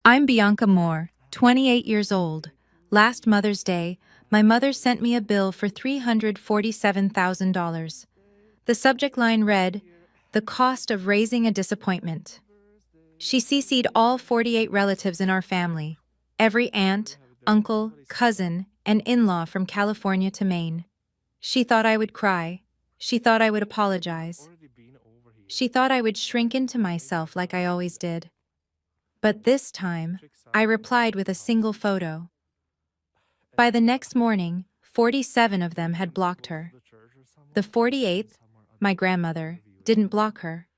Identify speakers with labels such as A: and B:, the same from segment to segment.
A: I'm Bianca Moore, 28 years old. Last Mother's Day, my mother sent me a bill for $347,000. The subject line read, "The cost of raising a disappointment." She CC'd all 48 relatives in our family, every aunt, uncle, cousin, and in-law from California to Maine. She thought I would cry. She thought I would apologize. She thought I would shrink into myself like I always did. But this time, I replied with a single photo. By the next morning, 47 of them had blocked her. The 48th, my grandmother, didn't block her.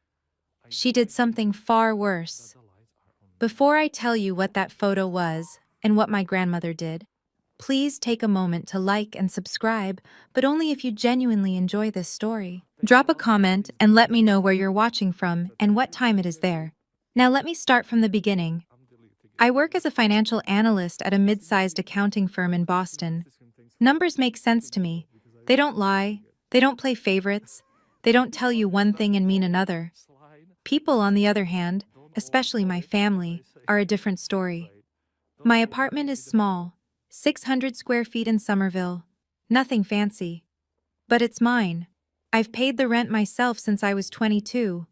A: She did something far worse. Before I tell you what that photo was and what my grandmother did, please take a moment to like and subscribe, but only if you genuinely enjoy this story. Drop a comment and let me know where you're watching from and what time it is there. Now let me start from the beginning. I work as a financial analyst at a mid-sized accounting firm in Boston. Numbers make sense to me. They don't lie. They don't play favorites. They don't tell you one thing and mean another. People, on the other hand, especially my family, are a different story. My apartment is small, 600 square feet in Somerville. Nothing fancy. But it's mine. I've paid the rent myself since I was 22.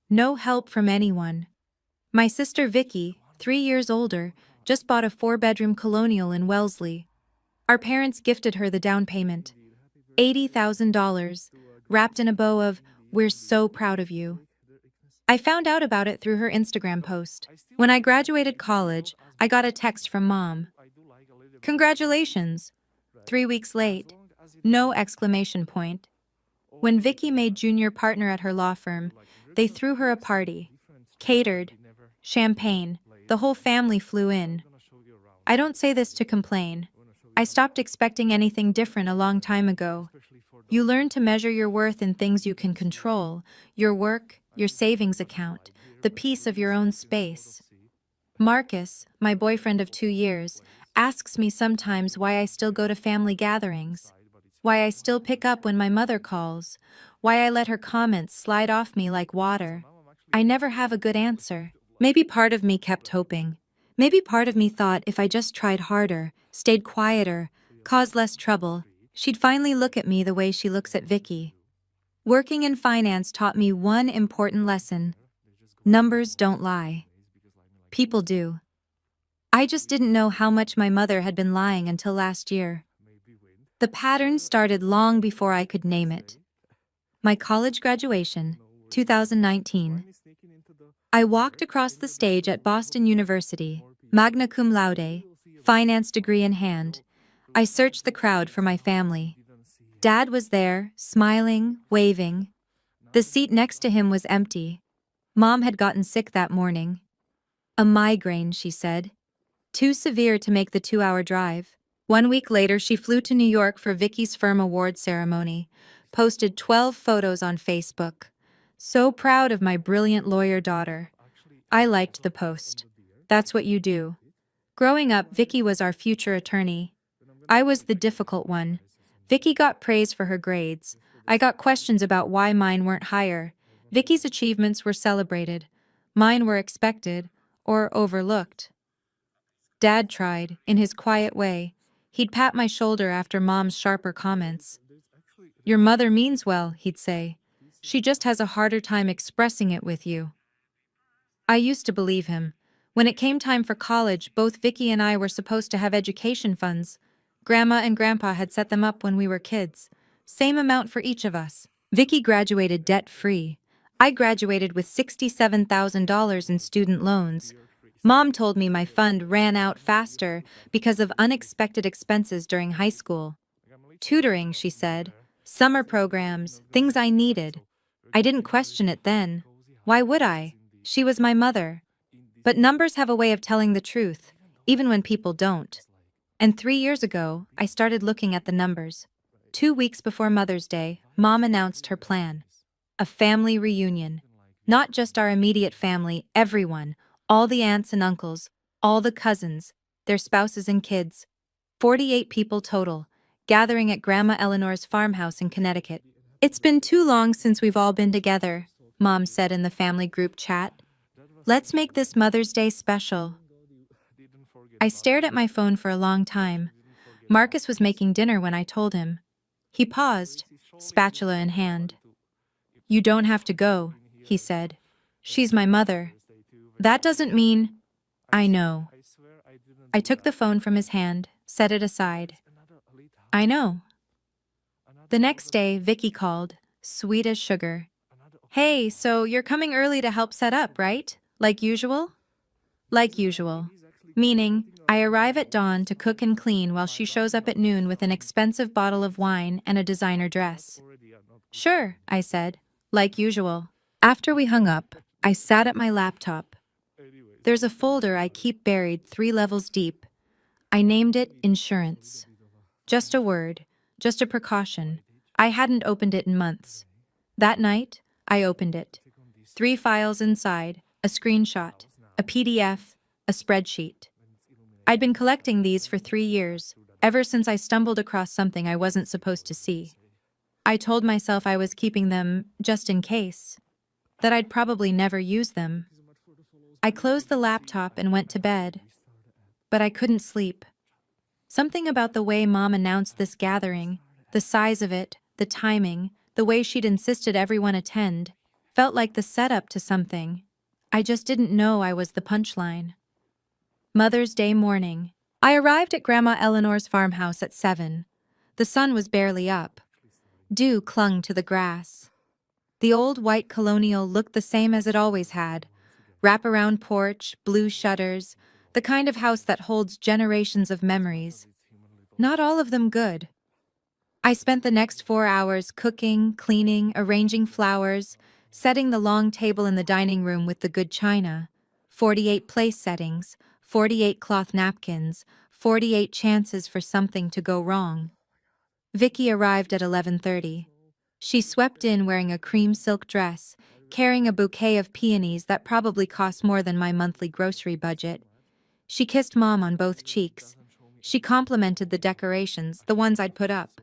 A: No help from anyone. My sister Vicky, 3 years older, just bought a 4-bedroom colonial in Wellesley. Our parents gifted her the down payment, $80,000, wrapped in a bow of, "We're so proud of you." I found out about it through her Instagram post. When I graduated college, I got a text from Mom. "Congratulations." 3 weeks late. No exclamation point. When Vicky made junior partner at her law firm, they threw her a party. Catered. Champagne. The whole family flew in. I don't say this to complain. I stopped expecting anything different a long time ago. You learn to measure your worth in things you can control: your work, your savings account, the peace of your own space. Marcus, my boyfriend of 2 years, asks me sometimes why I still go to family gatherings, why I still pick up when my mother calls, why I let her comments slide off me like water. I never have a good answer. Maybe part of me kept hoping. Maybe part of me thought if I just tried harder, stayed quieter, caused less trouble, she'd finally look at me the way she looks at Vicky. Working in finance taught me one important lesson. Numbers don't lie. People do. I just didn't know how much my mother had been lying until last year. The pattern started long before I could name it. My college graduation, 2019. I walked across the stage at Boston University, magna cum laude, finance degree in hand. I searched the crowd for my family. Dad was there, smiling, waving. The seat next to him was empty. Mom had gotten sick that morning. A migraine, she said. Too severe to make the 2-hour drive. 1 week later, she flew to New York for Vicky's firm award ceremony, posted 12 photos on Facebook. So proud of my brilliant lawyer daughter. I liked the post. That's what you do. Growing up, Vicky was our future attorney. I was the difficult one. Vicky got praise for her grades. I got questions about why mine weren't higher. Vicky's achievements were celebrated. Mine were expected or overlooked. Dad tried, in his quiet way. He'd pat my shoulder after Mom's sharper comments. "Your mother means well," he'd say. "She just has a harder time expressing it with you." I used to believe him. When it came time for college, both Vicky and I were supposed to have education funds. Grandma and Grandpa had set them up when we were kids. Same amount for each of us. Vicky graduated debt-free. I graduated with $67,000 in student loans. Mom told me my fund ran out faster because of unexpected expenses during high school. Tutoring, she said. Summer programs, things I needed. I didn't question it then. Why would I? She was my mother. But numbers have a way of telling the truth, even when people don't. And 3 years ago, I started looking at the numbers. 2 weeks before Mother's Day, Mom announced her plan. A family reunion. Not just our immediate family, everyone. All the aunts and uncles, all the cousins, their spouses and kids. 48 people total, gathering at Grandma Eleanor's farmhouse in Connecticut. "It's been too long since we've all been together," Mom said in the family group chat. "Let's make this Mother's Day special." I stared at my phone for a long time. Marcus was making dinner when I told him. He paused, spatula in hand. "You don't have to go," he said. "She's my mother." "That doesn't mean—" "I know." I took the phone from his hand, set it aside. "I know." The next day, Vicky called, sweet as sugar. "Hey, so you're coming early to help set up, right? Like usual?" "Like usual." Meaning, I arrive at dawn to cook and clean while she shows up at noon with an expensive bottle of wine and a designer dress. "Sure," I said, "like usual." After we hung up, I sat at my laptop. There's a folder I keep buried 3 levels deep. I named it Insurance. Just a word, just a precaution. I hadn't opened it in months. That night, I opened it. 3 files inside, a screenshot, a PDF, a spreadsheet. I'd been collecting these for 3 years, ever since I stumbled across something I wasn't supposed to see. I told myself I was keeping them just in case, that I'd probably never use them. I closed the laptop and went to bed, but I couldn't sleep. Something about the way Mom announced this gathering, the size of it, the timing, the way she'd insisted everyone attend, felt like the setup to something. I just didn't know I was the punchline. Mother's Day morning. I arrived at Grandma Eleanor's farmhouse at 7. The sun was barely up. Dew clung to the grass. The old white colonial looked the same as it always had. Wraparound porch, blue shutters, the kind of house that holds generations of memories. Not all of them good. I spent the next 4 hours cooking, cleaning, arranging flowers, setting the long table in the dining room with the good china. 48 place settings, 48 cloth napkins, 48 chances for something to go wrong. Vicky arrived at 11:30. She swept in wearing a cream silk dress, carrying a bouquet of peonies that probably cost more than my monthly grocery budget. She kissed Mom on both cheeks. She complimented the decorations, the ones I'd put up.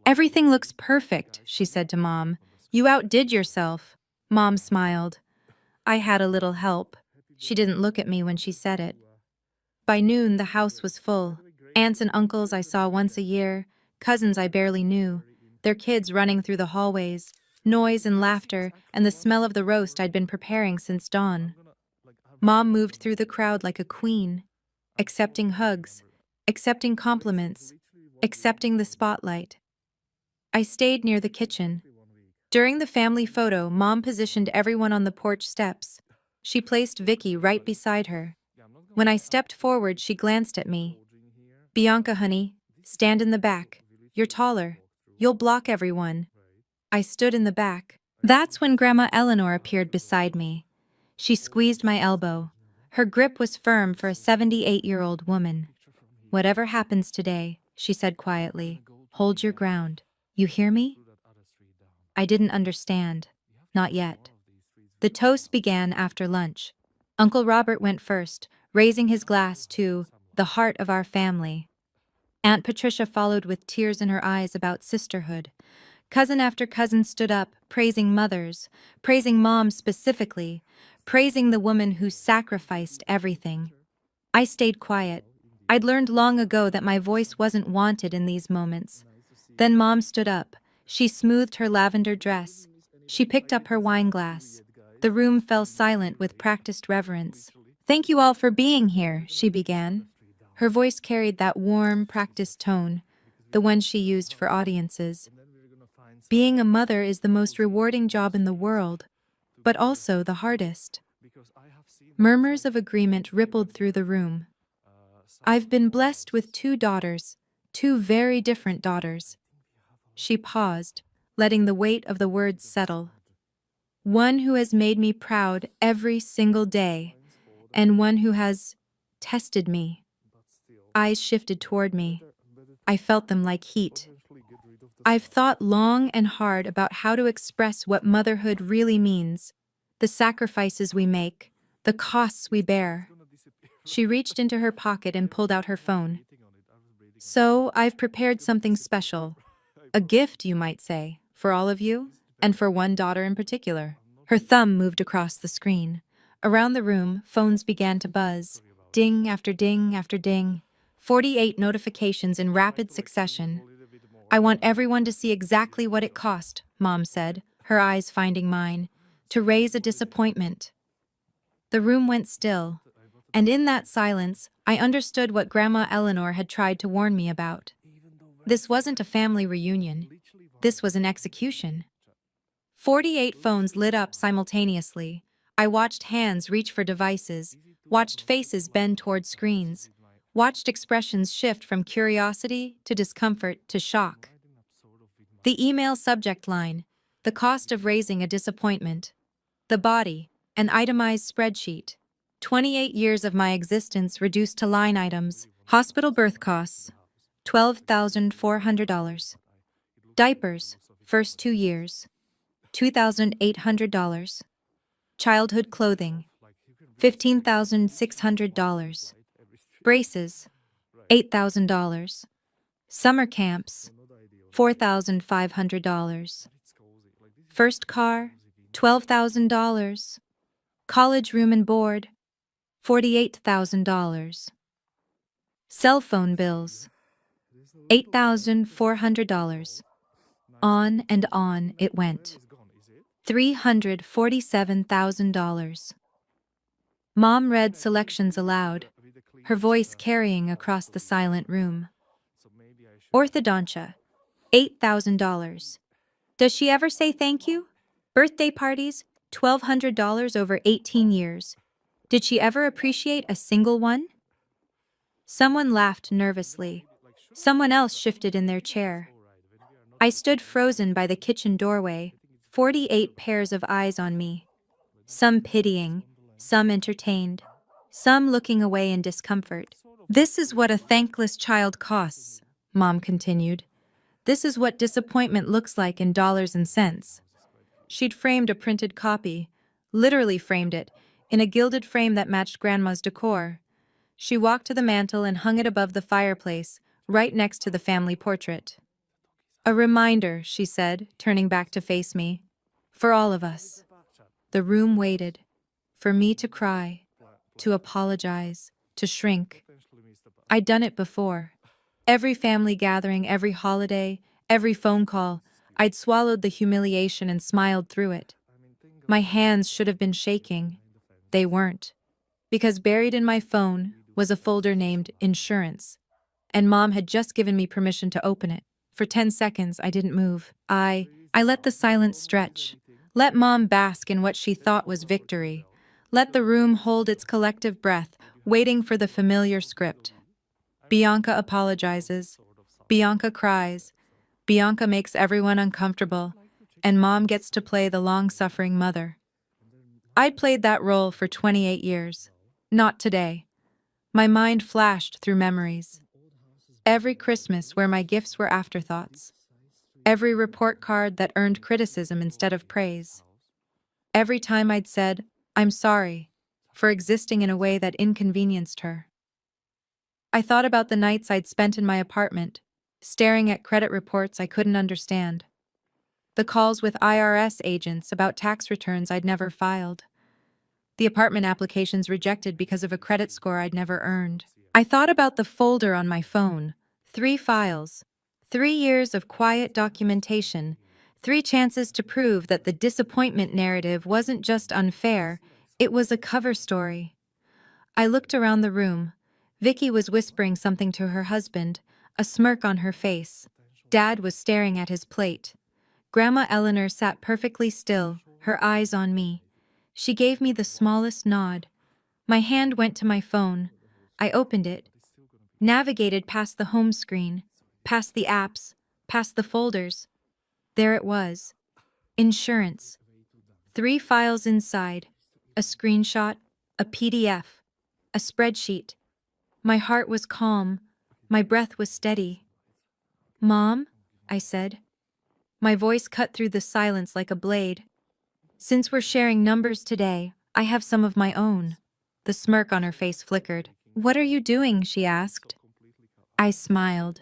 A: "Everything looks perfect," she said to Mom. "You outdid yourself." Mom smiled. I had a little help. She didn't look at me when she said it. By noon, the house was full. Aunts and uncles I saw once a year, cousins I barely knew, their kids running through the hallways, noise and laughter, and the smell of the roast I'd been preparing since dawn. Mom moved through the crowd like a queen, accepting hugs, accepting compliments, accepting the spotlight. I stayed near the kitchen. During the family photo, Mom positioned everyone on the porch steps. She placed Vicky right beside her. When I stepped forward, she glanced at me. "Bianca, honey, stand in the back. You're taller. You'll block everyone." I stood in the back. That's when Grandma Eleanor appeared beside me. She squeezed my elbow. Her grip was firm for a 78-year-old woman. "Whatever happens today," she said quietly, "hold your ground. You hear me?" I didn't understand. Not yet. The toast began after lunch. Uncle Robert went first, raising his glass to the heart of our family. Aunt Patricia followed with tears in her eyes about sisterhood. Cousin after cousin stood up, praising mothers, praising Mom specifically, praising the woman who sacrificed everything. I stayed quiet. I'd learned long ago that my voice wasn't wanted in these moments. Then Mom stood up. She smoothed her lavender dress. She picked up her wine glass. The room fell silent with practiced reverence. "Thank you all for being here," she began. Her voice carried that warm, practiced tone, the one she used for audiences. "Being a mother is the most rewarding job in the world, but also the hardest." Murmurs of agreement rippled through the room. "I've been blessed with 2 daughters, 2 very different daughters." She paused, letting the weight of the words settle. "One who has made me proud every single day, and one who has tested me." Eyes shifted toward me. I felt them like heat. "I've thought long and hard about how to express what motherhood really means, the sacrifices we make, the costs we bear." She reached into her pocket and pulled out her phone. "So, I've prepared something special. A gift, you might say, for all of you, and for one daughter in particular." Her thumb moved across the screen. Around the room, phones began to buzz. Ding after ding after ding. 48 notifications in rapid succession. I want everyone to see exactly what it cost, Mom said, her eyes finding mine, to raise a disappointment. The room went still, and in that silence, I understood what Grandma Eleanor had tried to warn me about. This wasn't a family reunion. This was an execution. 48 phones lit up simultaneously. I watched hands reach for devices, watched faces bend toward screens, watched expressions shift from curiosity to discomfort to shock. The email subject line, the cost of raising a disappointment. The body, an itemized spreadsheet. 28 years of my existence reduced to line items. Hospital birth costs, $12,400. Diapers, first 2 years, $2,800. Childhood clothing, $15,600. Braces, $8,000. Summer camps, $4,500. First car, $12,000. College room and board, $48,000. Cell phone bills, $8,400. On and on it went. $347,000. Mom read selections aloud, her voice carrying across the silent room. Orthodontia, $8,000. Does she ever say thank you? Birthday parties, $1,200 over 18 years. Did she ever appreciate a single one? Someone laughed nervously. Someone else shifted in their chair. I stood frozen by the kitchen doorway, 48 pairs of eyes on me. Some pitying, some entertained, some looking away in discomfort. This is what a thankless child costs, Mom continued. This is what disappointment looks like in dollars and cents. She'd framed a printed copy, literally framed it, in a gilded frame that matched Grandma's decor. She walked to the mantel and hung it above the fireplace, right next to the family portrait. A reminder, she said, turning back to face me. For all of us. The room waited. For me to cry, to apologize, to shrink. I'd done it before. Every family gathering, every holiday, every phone call, I'd swallowed the humiliation and smiled through it. My hands should have been shaking. They weren't. Because buried in my phone was a folder named Insurance, and Mom had just given me permission to open it. For 10 seconds, I didn't move. I let the silence stretch. Let Mom bask in what she thought was victory. Let the room hold its collective breath, waiting for the familiar script. Bianca apologizes. Bianca cries. Bianca makes everyone uncomfortable, and Mom gets to play the long-suffering mother. I'd played that role for 28 years. Not today. My mind flashed through memories. Every Christmas where my gifts were afterthoughts. Every report card that earned criticism instead of praise. Every time I'd said, "I'm sorry," for existing in a way that inconvenienced her. I thought about the nights I'd spent in my apartment, staring at credit reports I couldn't understand. The calls with IRS agents about tax returns I'd never filed. The apartment applications rejected because of a credit score I'd never earned. I thought about the folder on my phone, 3 files, 3 years of quiet documentation, 3 chances to prove that the disappointment narrative wasn't just unfair, it was a cover story. I looked around the room. Vicky was whispering something to her husband, a smirk on her face. Dad was staring at his plate. Grandma Eleanor sat perfectly still, her eyes on me. She gave me the smallest nod. My hand went to my phone. I opened it, navigated past the home screen, past the apps, past the folders. There it was. Insurance. 3 files inside. A screenshot, a PDF, a spreadsheet. My heart was calm. My breath was steady. "Mom," I said. My voice cut through the silence like a blade. "Since we're sharing numbers today, I have some of my own." The smirk on her face flickered. "What are you doing?" she asked. I smiled.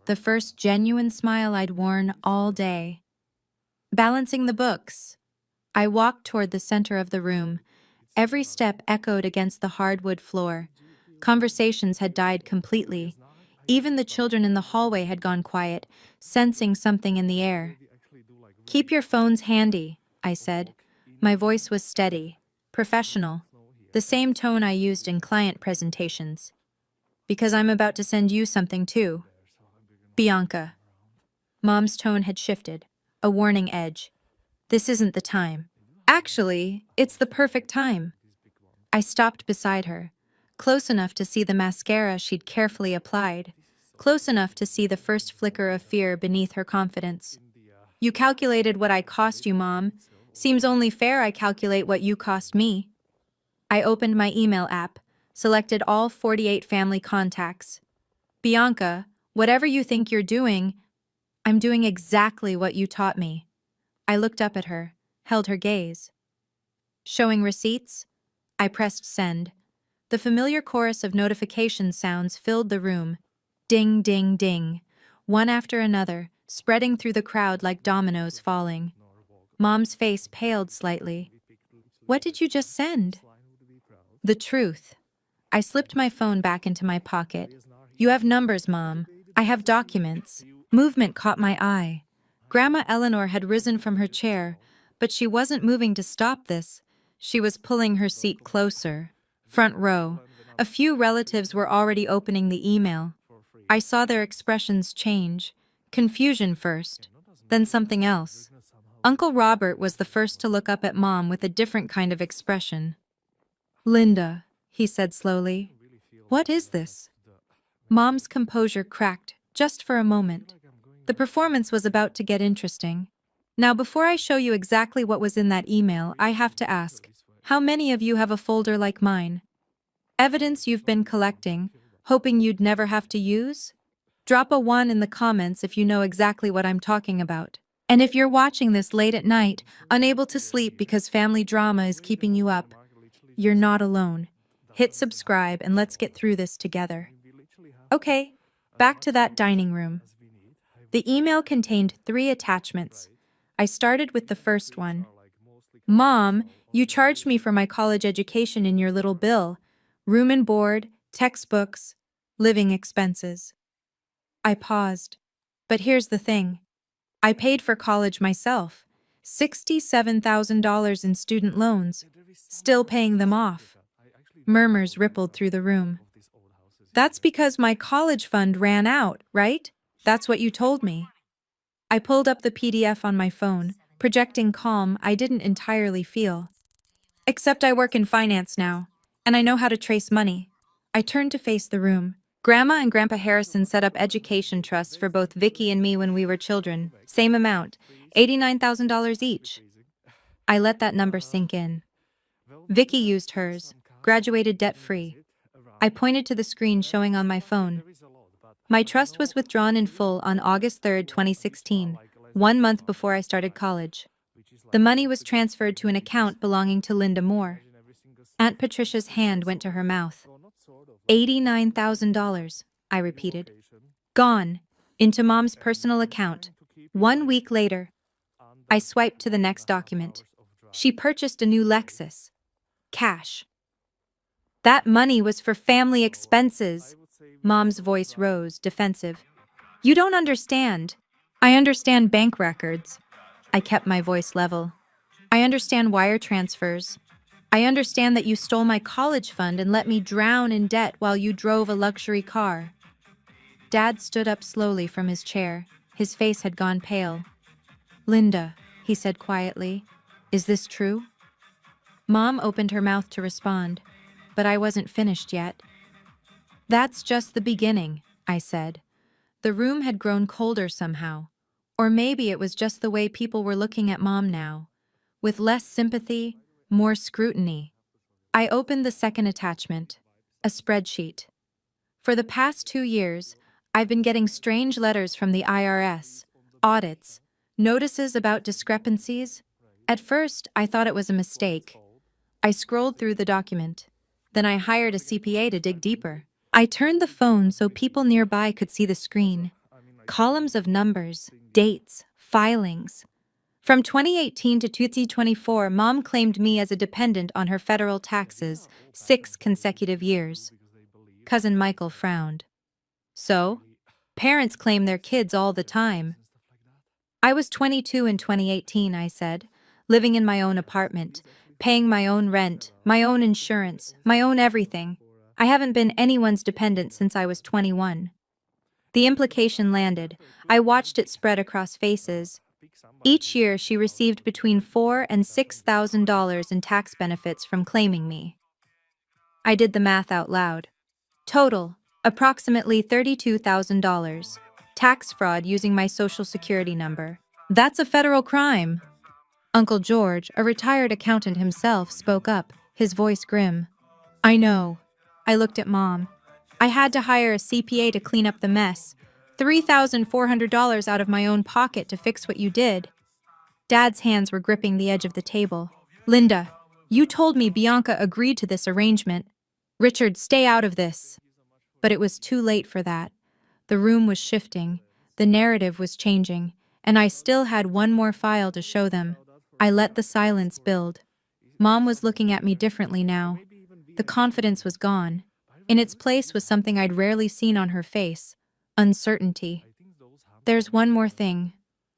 A: The first genuine smile I'd worn all day. Balancing the books. I walked toward the center of the room. Every step echoed against the hardwood floor. Conversations had died completely. Even the children in the hallway had gone quiet, sensing something in the air. "Keep your phones handy," I said. My voice was steady, professional, the same tone I used in client presentations. "Because I'm about to send you something too." "Bianca." Mom's tone had shifted, a warning edge. "This isn't the time." "Actually, it's the perfect time." I stopped beside her, close enough to see the mascara she'd carefully applied, close enough to see the first flicker of fear beneath her confidence. "You calculated what I cost you, Mom. Seems only fair I calculate what you cost me." I opened my email app, selected all 48 family contacts. "Bianca, whatever you think you're doing, I'm doing exactly what you taught me." I looked up at her, held her gaze. "Showing receipts?" I pressed send. The familiar chorus of notification sounds filled the room. Ding, ding, ding. One after another, spreading through the crowd like dominoes falling. Mom's face paled slightly. "What did you just send?" "The truth." I slipped my phone back into my pocket. "You have numbers, Mom. I have documents." Movement caught my eye. Grandma Eleanor had risen from her chair, but she wasn't moving to stop this. She was pulling her seat closer. Front row. A few relatives were already opening the email. I saw their expressions change. Confusion first, then something else. Uncle Robert was the first to look up at Mom with a different kind of expression. "Linda," he said slowly, "what is this?" Mom's composure cracked, just for a moment. The performance was about to get interesting. "Now, before I show you exactly what was in that email, I have to ask, how many of you have a folder like mine? Evidence you've been collecting, hoping you'd never have to use? Drop a 1 in the comments if you know exactly what I'm talking about. And if you're watching this late at night, unable to sleep because family drama is keeping you up, you're not alone. Hit subscribe and let's get through this together." Okay, back to that dining room. The email contained 3 attachments. I started with the first one. "Mom, you charged me for my college education in your little bill. Room and board, textbooks, living expenses." I paused. "But here's the thing. I paid for college myself. $67,000 in student loans. Still paying them off." Murmurs rippled through the room. "That's because my college fund ran out, right? That's what you told me." I pulled up the PDF on my phone, projecting calm I didn't entirely feel. "Except I work in finance now, and I know how to trace money." I turned to face the room. "Grandma and Grandpa Harrison set up education trusts for both Vicky and me when we were children. Same amount, $89,000 each." I let that number sink in. "Vicky used hers, graduated debt-free." I pointed to the screen showing on my phone. "My trust was withdrawn in full on August 3rd, 2016, 1 month before I started college. The money was transferred to an account belonging to Linda Moore." Aunt Patricia's hand went to her mouth. $89,000, I repeated. "Gone, into Mom's personal account. 1 week later." I swiped to the next document. "She purchased a new Lexus. Cash." "That money was for family expenses." Mom's voice rose, defensive. "You don't understand." "I understand bank records." I kept my voice level. "I understand wire transfers. I understand that you stole my college fund and let me drown in debt while you drove a luxury car." Dad stood up slowly from his chair. His face had gone pale. "Linda," he said quietly, "is this true?" Mom opened her mouth to respond, but I wasn't finished yet. "That's just the beginning," I said. The room had grown colder somehow. Or maybe it was just the way people were looking at Mom now. With less sympathy, more scrutiny. I opened the second attachment, a spreadsheet. For the past 2 years, I've been getting strange letters from the IRS, audits, notices about discrepancies. At first, I thought it was a mistake. I scrolled through the document. Then I hired a CPA to dig deeper. I turned the phone so people nearby could see the screen. Columns of numbers, dates, filings. From 2018 to 2024, Mom claimed me as a dependent on her federal taxes, 6 consecutive years. Cousin Michael frowned. So? Parents claim their kids all the time. I was 22 in 2018, I said, living in my own apartment, paying my own rent, my own insurance, my own everything. I haven't been anyone's dependent since I was 21. The implication landed. I watched it spread across faces. Each year, she received between $4,000 and $6,000 in tax benefits from claiming me. I did the math out loud. Total, approximately $32,000. Tax fraud using my social security number. That's a federal crime. Uncle George, a retired accountant himself, spoke up, his voice grim. I know. I looked at Mom. I had to hire a CPA to clean up the mess. $3,400 out of my own pocket to fix what you did. Dad's hands were gripping the edge of the table. Linda, you told me Bianca agreed to this arrangement. Richard, stay out of this. But it was too late for that. The room was shifting, the narrative was changing, and I still had one more file to show them. I let the silence build. Mom was looking at me differently now. The confidence was gone. In its place was something I'd rarely seen on her face: uncertainty. There's one more thing,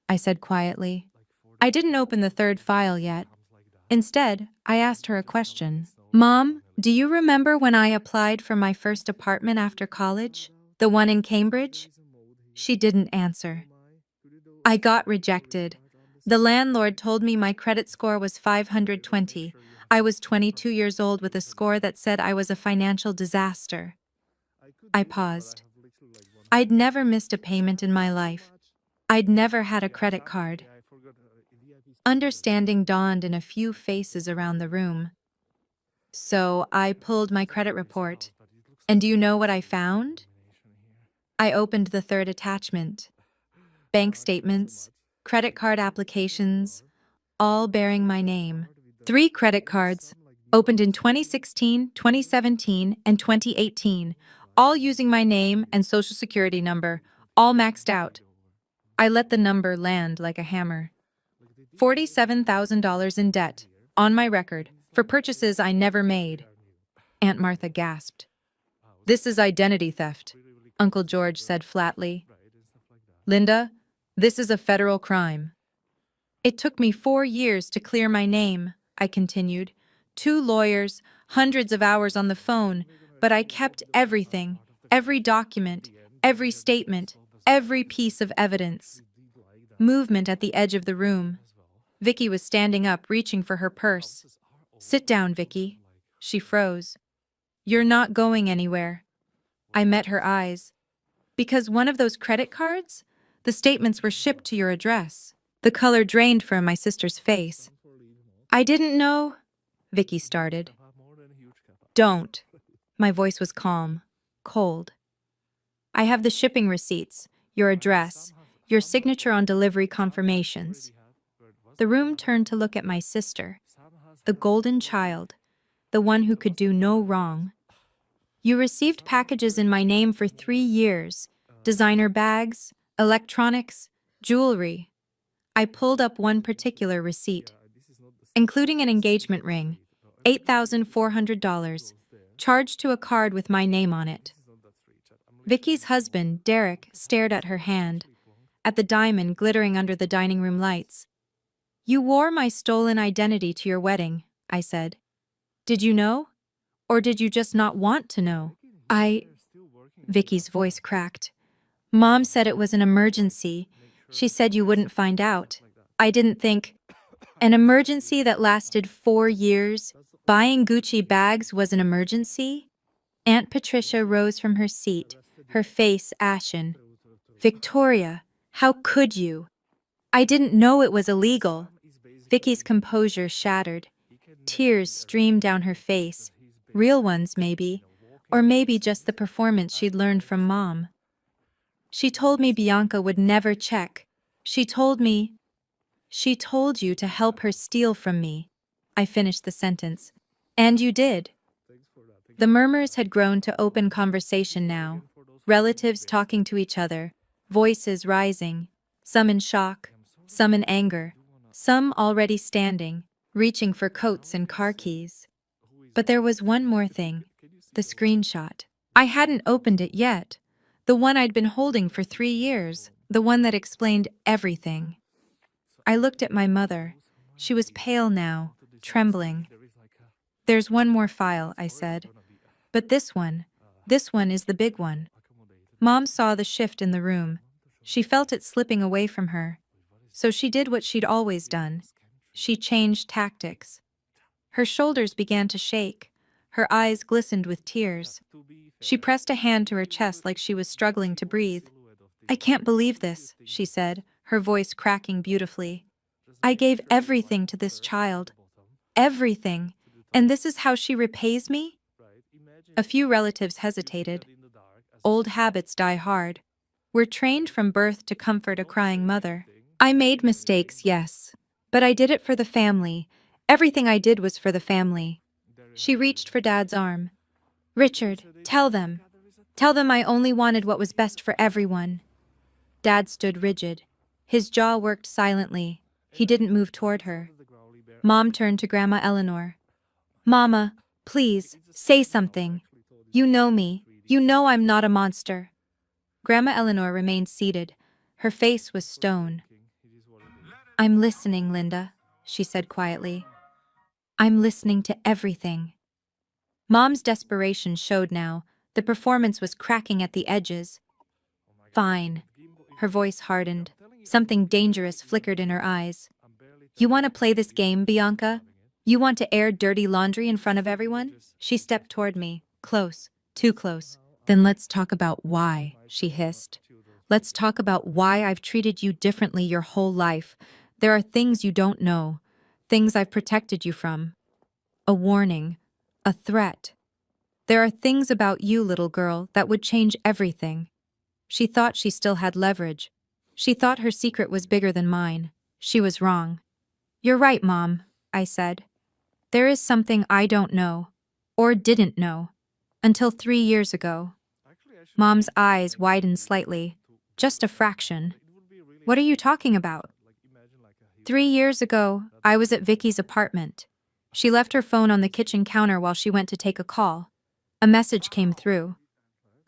A: I said quietly. I didn't open the third file yet. Instead, I asked her a question. Mom, do you remember when I applied for my first apartment after college? The one in Cambridge? She didn't answer. I got rejected. The landlord told me my credit score was 520. I was 22 years old with a score that said I was a financial disaster. I paused. I'd never missed a payment in my life. I'd never had a credit card. Understanding dawned in a few faces around the room. So I pulled my credit report. And do you know what I found? I opened the third attachment. Bank statements, credit card applications, all bearing my name. 3 credit cards, opened in 2016, 2017, and 2018, all using my name and social security number, all maxed out. I let the number land like a hammer. $47,000 in debt, on my record, for purchases I never made. Aunt Martha gasped. This is identity theft, Uncle George said flatly. Linda, this is a federal crime. It took me 4 years to clear my name, I continued. 2 lawyers, hundreds of hours on the phone, but I kept everything, every document, every statement, every piece of evidence. Movement at the edge of the room. Vicky was standing up, reaching for her purse. Sit down, Vicky. She froze. You're not going anywhere. I met her eyes. Because one of those credit cards? The statements were shipped to your address. The color drained from my sister's face. I didn't know, Vicky started. Don't. My voice was calm, cold. I have the shipping receipts, your address, your signature on delivery confirmations. The room turned to look at my sister, the golden child, the one who could do no wrong. You received packages in my name for 3 years, designer bags, electronics, jewelry. I pulled up one particular receipt, including an engagement ring, $8,400, charged to a card with my name on it. Vicky's husband, Derek, stared at her hand, at the diamond glittering under the dining room lights. You wore my stolen identity to your wedding, I said. Did you know? Or did you just not want to know? Vicky's voice cracked. Mom said it was an emergency. She said you wouldn't find out. I didn't think. An emergency that lasted 4 years? Buying Gucci bags was an emergency? Aunt Patricia rose from her seat, her face ashen. Victoria, how could you? I didn't know it was illegal. Vicky's composure shattered. Tears streamed down her face. Real ones, maybe. Or maybe just the performance she'd learned from Mom. She told me Bianca would never check. She told you to help her steal from me. I finished the sentence. And you did. The murmurs had grown to open conversation now. Relatives talking to each other, voices rising, some in shock, some in anger, some already standing, reaching for coats and car keys. But there was one more thing, the screenshot. I hadn't opened it yet. The one I'd been holding for 3 years, the one that explained everything. I looked at my mother. She was pale now, trembling. There's one more file, I said. But this one is the big one. Mom saw the shift in the room. She felt it slipping away from her. So she did what she'd always done. She changed tactics. Her shoulders began to shake. Her eyes glistened with tears. She pressed a hand to her chest like she was struggling to breathe. I can't believe this, she said, her voice cracking beautifully. I gave everything to this child. Everything. And this is how she repays me? A few relatives hesitated. Old habits die hard. We're trained from birth to comfort a crying mother. I made mistakes, yes. But I did it for the family. Everything I did was for the family. She reached for Dad's arm. Richard, tell them. Tell them I only wanted what was best for everyone. Dad stood rigid. His jaw worked silently. He didn't move toward her. Mom turned to Grandma Eleanor. Mama, please, say something. You know me. You know I'm not a monster. Grandma Eleanor remained seated. Her face was stone. I'm listening, Linda, she said quietly. I'm listening to everything. Mom's desperation showed now. The performance was cracking at the edges. Fine. Her voice hardened. Something dangerous flickered in her eyes. You want to play this game, Bianca? You want to air dirty laundry in front of everyone? She stepped toward me. Close. Too close. Then let's talk about why, she hissed. Let's talk about why I've treated you differently your whole life. There are things you don't know. Things I've protected you from. A warning. A threat. There are things about you, little girl, that would change everything. She thought she still had leverage. She thought her secret was bigger than mine. She was wrong. You're right, Mom, I said. There is something I don't know, or didn't know, until 3 years ago. Mom's eyes widened slightly, just a fraction. What are you talking about? 3 years ago, I was at Vicky's apartment. She left her phone on the kitchen counter while she went to take a call. A message came through.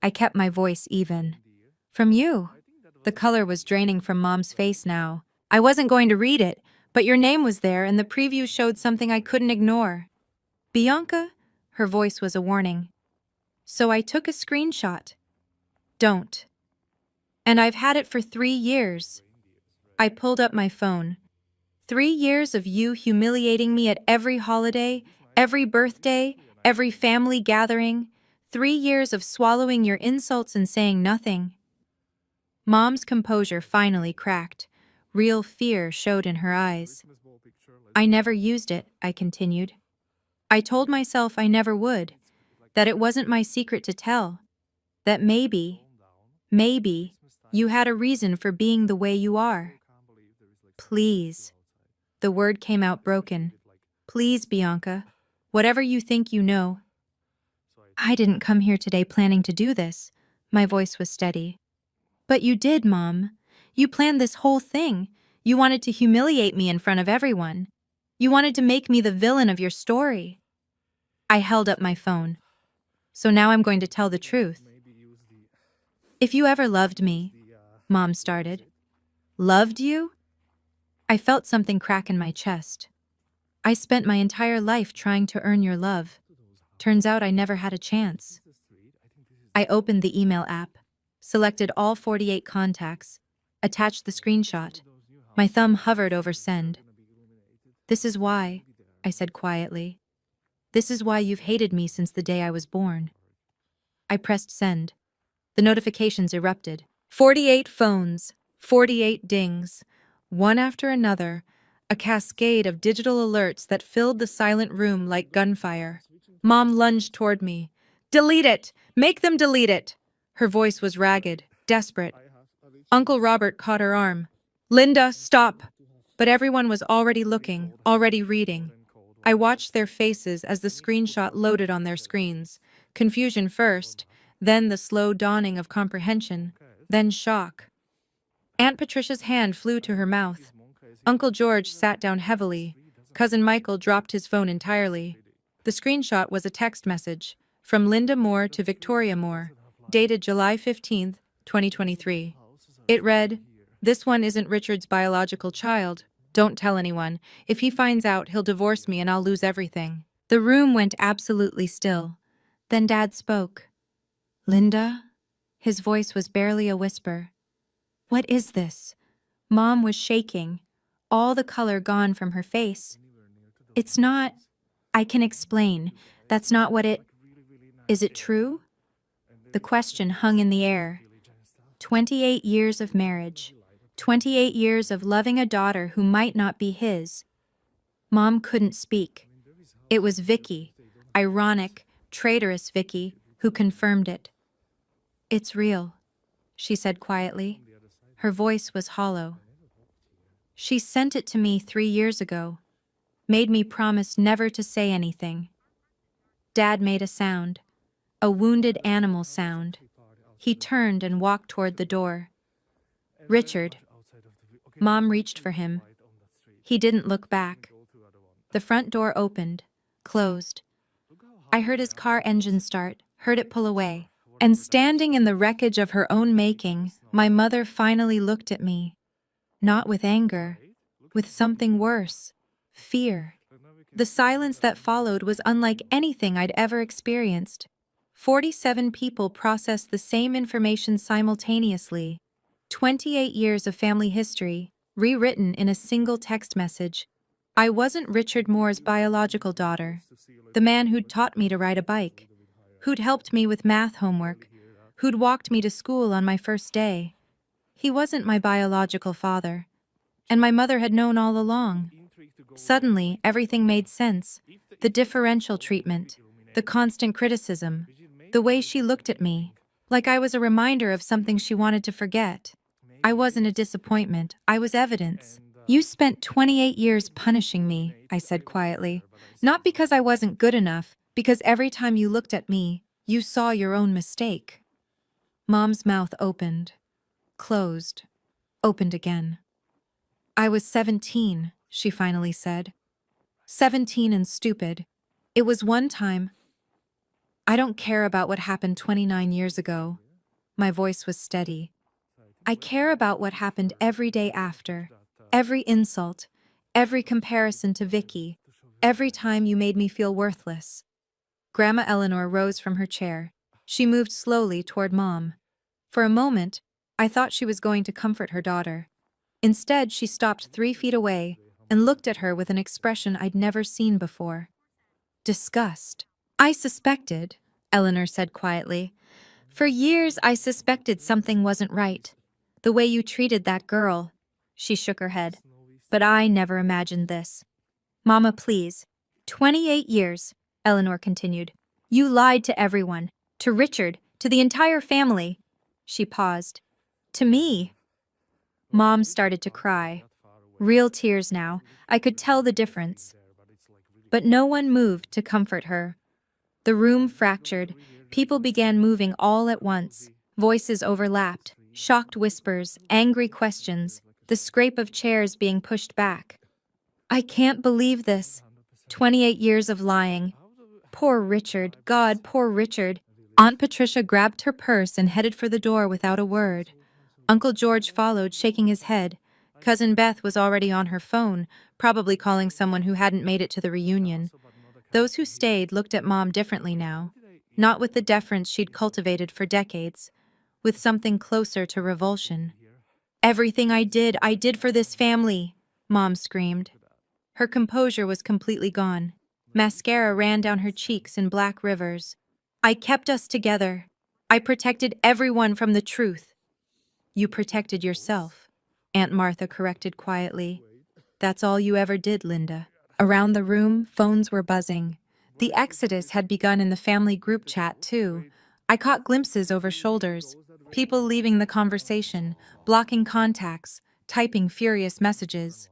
A: I kept my voice even. From you. The color was draining from Mom's face now. I wasn't going to read it, but your name was there and the preview showed something I couldn't ignore. Bianca? Her voice was a warning. So I took a screenshot. Don't. And I've had it for 3 years. I pulled up my phone. 3 years of you humiliating me at every holiday, every birthday, every family gathering. 3 years of swallowing your insults and saying nothing. Mom's composure finally cracked. Real fear showed in her eyes. I never used it, I continued. I told myself I never would, that it wasn't my secret to tell, that maybe, you had a reason for being the way you are. Please. The word came out broken. Please, Bianca. Whatever you think you know. I didn't come here today planning to do this. My voice was steady. But you did, Mom. You planned this whole thing. You wanted to humiliate me in front of everyone. You wanted to make me the villain of your story. I held up my phone. So now I'm going to tell the truth. If you ever loved me, Mom started. Loved you? I felt something crack in my chest. I spent my entire life trying to earn your love. Turns out I never had a chance. I opened the email app, selected all 48 contacts, attached the screenshot. My thumb hovered over send. This is why, I said quietly. This is why you've hated me since the day I was born. I pressed send. The notifications erupted. 48 phones, 48 dings, one after another, a cascade of digital alerts that filled the silent room like gunfire. Mom lunged toward me. Delete it! Make them delete it! Her voice was ragged, desperate. Uncle Robert caught her arm. Linda, stop! But everyone was already looking, already reading. I watched their faces as the screenshot loaded on their screens. Confusion first, then the slow dawning of comprehension, then shock. Aunt Patricia's hand flew to her mouth. Uncle George sat down heavily. Cousin Michael dropped his phone entirely. The screenshot was a text message. From Linda Moore to Victoria Moore, dated July 15th, 2023. It read, "This one isn't Richard's biological child. Don't tell anyone. If he finds out, he'll divorce me and I'll lose everything." The room went absolutely still. Then Dad spoke. "Linda?" His voice was barely a whisper. "What is this?" Mom was shaking, all the color gone from her face. "It's not. I can explain. That's not what it. Is it true?" The question hung in the air. 28 years of marriage. 28 years of loving a daughter who might not be his. Mom couldn't speak. It was Vicky, ironic, traitorous Vicky, who confirmed it. "It's real," she said quietly. Her voice was hollow. "She sent it to me 3 years ago. Made me promise never to say anything." Dad made a sound. A wounded animal sound. He turned and walked toward the door. "Richard." Mom reached for him. He didn't look back. The front door opened, closed. I heard his car engine start, heard it pull away. And standing in the wreckage of her own making, my mother finally looked at me. Not with anger, with something worse. Fear. The silence that followed was unlike anything I'd ever experienced. 47 people processed the same information simultaneously. 28 years of family history, rewritten in a single text message. I wasn't Richard Moore's biological daughter, the man who'd taught me to ride a bike, who'd helped me with math homework, who'd walked me to school on my first day. He wasn't my biological father, and my mother had known all along. Suddenly, everything made sense. The differential treatment, the constant criticism, the way she looked at me, like I was a reminder of something she wanted to forget. I wasn't a disappointment, I was evidence. "You spent 28 years punishing me," I said quietly. "Not because I wasn't good enough, because every time you looked at me, you saw your own mistake." Mom's mouth opened, closed, opened again. "I was 17, she finally said. 17 and stupid. It was one time. I don't care about what happened 29 years ago." My voice was steady. "I care about what happened every day after. Every insult, every comparison to Vicky, every time you made me feel worthless." Grandma Eleanor rose from her chair. She moved slowly toward Mom. For a moment, I thought she was going to comfort her daughter. Instead, she stopped 3 feet away and looked at her with an expression I'd never seen before. Disgust. "I suspected," Eleanor said quietly. "For years I suspected something wasn't right. The way you treated that girl." She shook her head. "But I never imagined this." "Mama, please." 28 years, Eleanor continued. "You lied to everyone. To Richard, to the entire family." She paused. "To me." Mom started to cry. Real tears now. I could tell the difference. But no one moved to comfort her. The room fractured. People began moving all at once. Voices overlapped, shocked whispers, angry questions, the scrape of chairs being pushed back. "I can't believe this. 28 years of lying. Poor Richard, God, poor Richard." Aunt Patricia grabbed her purse and headed for the door without a word. Uncle George followed, shaking his head. Cousin Beth was already on her phone, probably calling someone who hadn't made it to the reunion. Those who stayed looked at Mom differently now, not with the deference she'd cultivated for decades, with something closer to revulsion. "Everything I did for this family," Mom screamed. Her composure was completely gone. Mascara ran down her cheeks in black rivers. "I kept us together. I protected everyone from the truth." "You protected yourself," Aunt Martha corrected quietly. "That's all you ever did, Linda." Around the room, phones were buzzing. The exodus had begun in the family group chat, too. I caught glimpses over shoulders, people leaving the conversation, blocking contacts, typing furious messages.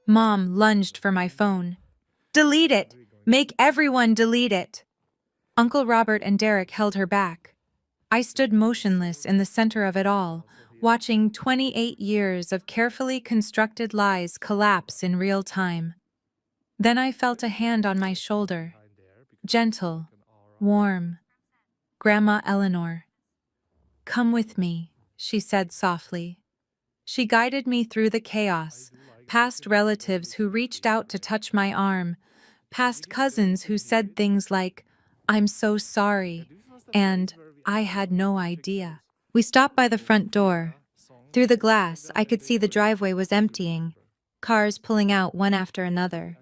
A: Mom lunged for my phone. "Delete it! Make everyone delete it!" Uncle Robert and Derek held her back. I stood motionless in the center of it all, watching 28 years of carefully constructed lies collapse in real time. Then I felt a hand on my shoulder, gentle, warm. Grandma Eleanor. Come with me, she said softly. She guided me through the chaos, past relatives who reached out to touch my arm, past cousins who said things like, "I'm so sorry," and "I had no idea." We stopped by the front door. Through the glass, I could see the driveway was emptying, cars pulling out one after another.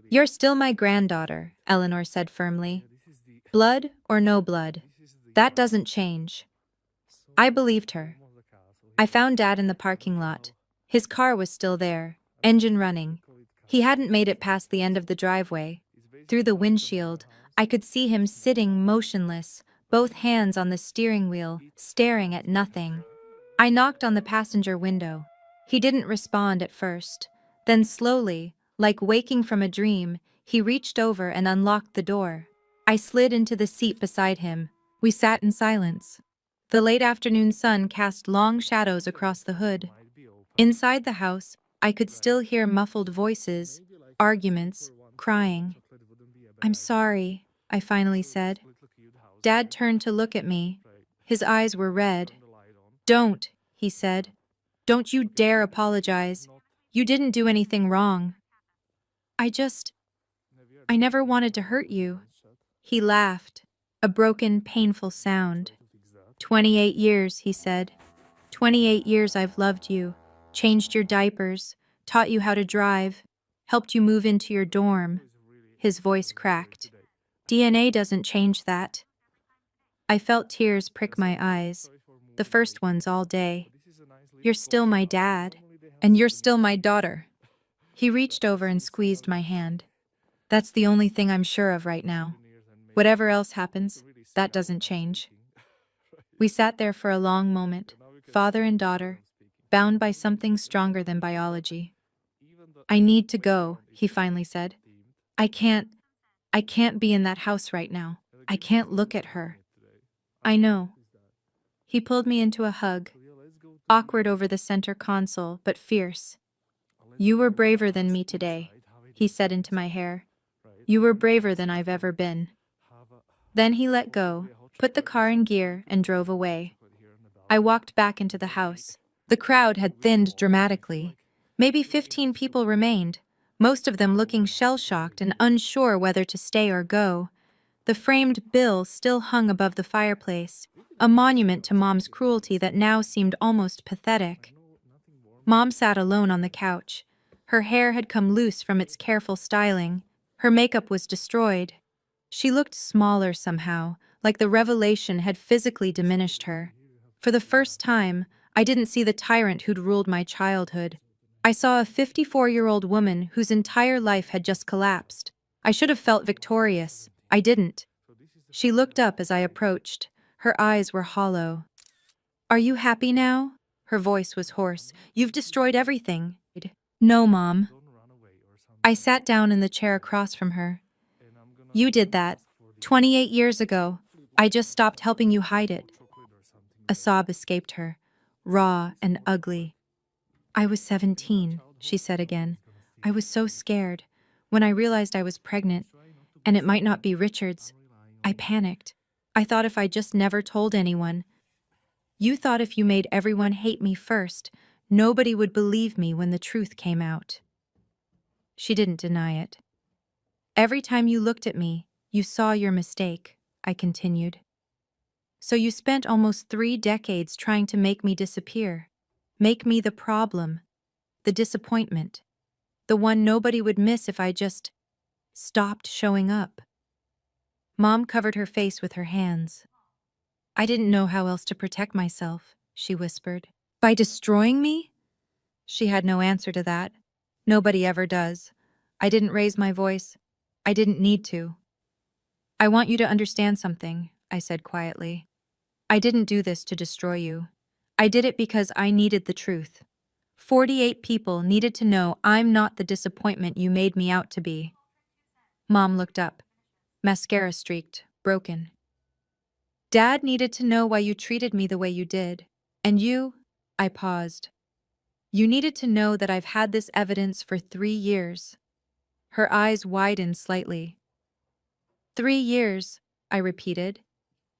A: "You're still my granddaughter," Eleanor said firmly. "Blood or no blood, that doesn't change." I believed her. I found Dad in the parking lot. His car was still there, engine running. He hadn't made it past the end of the driveway. Through the windshield, I could see him sitting motionless, both hands on the steering wheel, staring at nothing. I knocked on the passenger window. He didn't respond at first. Then slowly, like waking from a dream, he reached over and unlocked the door. I slid into the seat beside him. We sat in silence. The late afternoon sun cast long shadows across the hood. Inside the house, I could still hear muffled voices, arguments, crying. "I'm sorry," I finally said. Dad turned to look at me. His eyes were red. "Don't," he said. "Don't you dare apologize. You didn't do anything wrong." I never wanted to hurt you." He laughed, a broken, painful sound. 28 years, he said. 28 years I've loved you, changed your diapers, taught you how to drive, helped you move into your dorm. His voice cracked. DNA doesn't change that. I felt tears prick my eyes, the first ones all day. "You're still my dad, and you're still my daughter." He reached over and squeezed my hand. "That's the only thing I'm sure of right now. Whatever else happens, that doesn't change." We sat there for a long moment, father and daughter, bound by something stronger than biology. "I need to go," he finally said. I can't be in that house right now. I can't look at her." "I know." He pulled me into a hug, awkward over the center console, but fierce. "You were braver than me today," he said into my hair. "You were braver than I've ever been." Then he let go, put the car in gear, and drove away. I walked back into the house. The crowd had thinned dramatically. Maybe 15 people remained, most of them looking shell-shocked and unsure whether to stay or go. The framed bill still hung above the fireplace, a monument to Mom's cruelty that now seemed almost pathetic. Mom sat alone on the couch. Her hair had come loose from its careful styling. Her makeup was destroyed. She looked smaller somehow, like the revelation had physically diminished her. For the first time, I didn't see the tyrant who'd ruled my childhood. I saw a 54-year-old woman whose entire life had just collapsed. I should have felt victorious. I didn't. She looked up as I approached. Her eyes were hollow. "Are you happy now?" Her voice was hoarse. "You've destroyed everything." "No, Mom." I sat down in the chair across from her. "You did that 28 years ago. I just stopped helping you hide it." A sob escaped her, raw and ugly. "I was 17, she said again. "I was so scared. When I realized I was pregnant, and it might not be Richard's, I panicked. I thought if I just never told anyone. You thought if you made everyone hate me first, nobody would believe me when the truth came out." She didn't deny it. "Every time you looked at me, you saw your mistake," I continued. "So you spent almost 3 decades trying to make me disappear, make me the problem, the disappointment, the one nobody would miss if I just stopped showing up." Mom covered her face with her hands. "I didn't know how else to protect myself," she whispered. "By destroying me?" She had no answer to that. Nobody ever does. I didn't raise my voice. I didn't need to. "I want you to understand something," I said quietly. "I didn't do this to destroy you. I did it because I needed the truth. 48 people needed to know I'm not the disappointment you made me out to be." Mom looked up, mascara streaked, broken. "Dad needed to know why you treated me the way you did. And you," I paused. "You needed to know that I've had this evidence for 3 years." Her eyes widened slightly. 3 years, I repeated.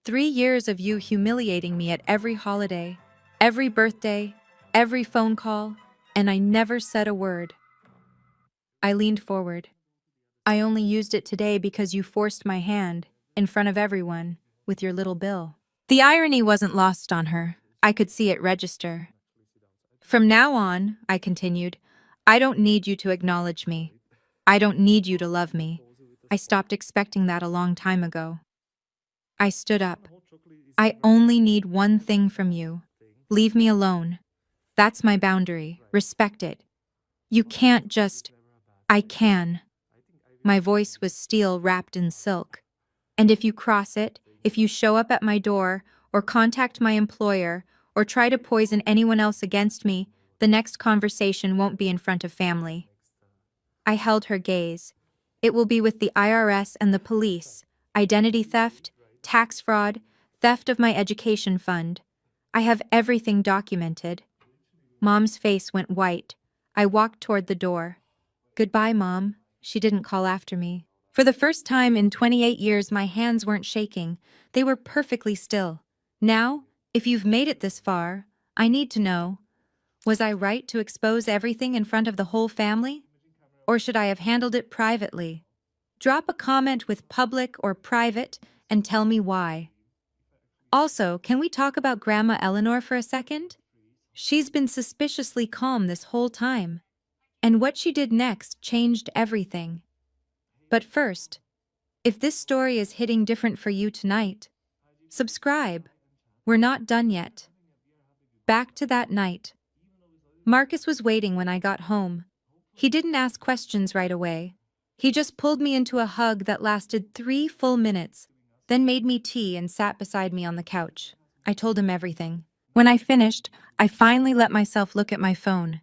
A: 3 years of you humiliating me at every holiday, every birthday, every phone call, and I never said a word. I leaned forward. I only used it today because you forced my hand, in front of everyone, with your little bill. The irony wasn't lost on her. I could see it register. From now on, I continued, I don't need you to acknowledge me. I don't need you to love me. I stopped expecting that a long time ago. I stood up. I only need one thing from you. Leave me alone. That's my boundary. Respect it. You can't just... I can. My voice was steel wrapped in silk. And if you cross it, if you show up at my door, or contact my employer, or try to poison anyone else against me, the next conversation won't be in front of family. I held her gaze. It will be with the IRS and the police. Identity theft, tax fraud, theft of my education fund. I have everything documented. Mom's face went white. I walked toward the door. Goodbye, Mom. She didn't call after me. For the first time in 28 years, my hands weren't shaking. They were perfectly still. Now, if you've made it this far, I need to know, was I right to expose everything in front of the whole family? Or should I have handled it privately? Drop a comment with public or private and tell me why. Also, can we talk about Grandma Eleanor for a second? She's been suspiciously calm this whole time, and what she did next changed everything. But first, if this story is hitting different for you tonight, subscribe. We're not done yet. Back to that night. Marcus was waiting when I got home. He didn't ask questions right away. He just pulled me into a hug that lasted 3 full minutes, then made me tea and sat beside me on the couch. I told him everything. When I finished, I finally let myself look at my phone.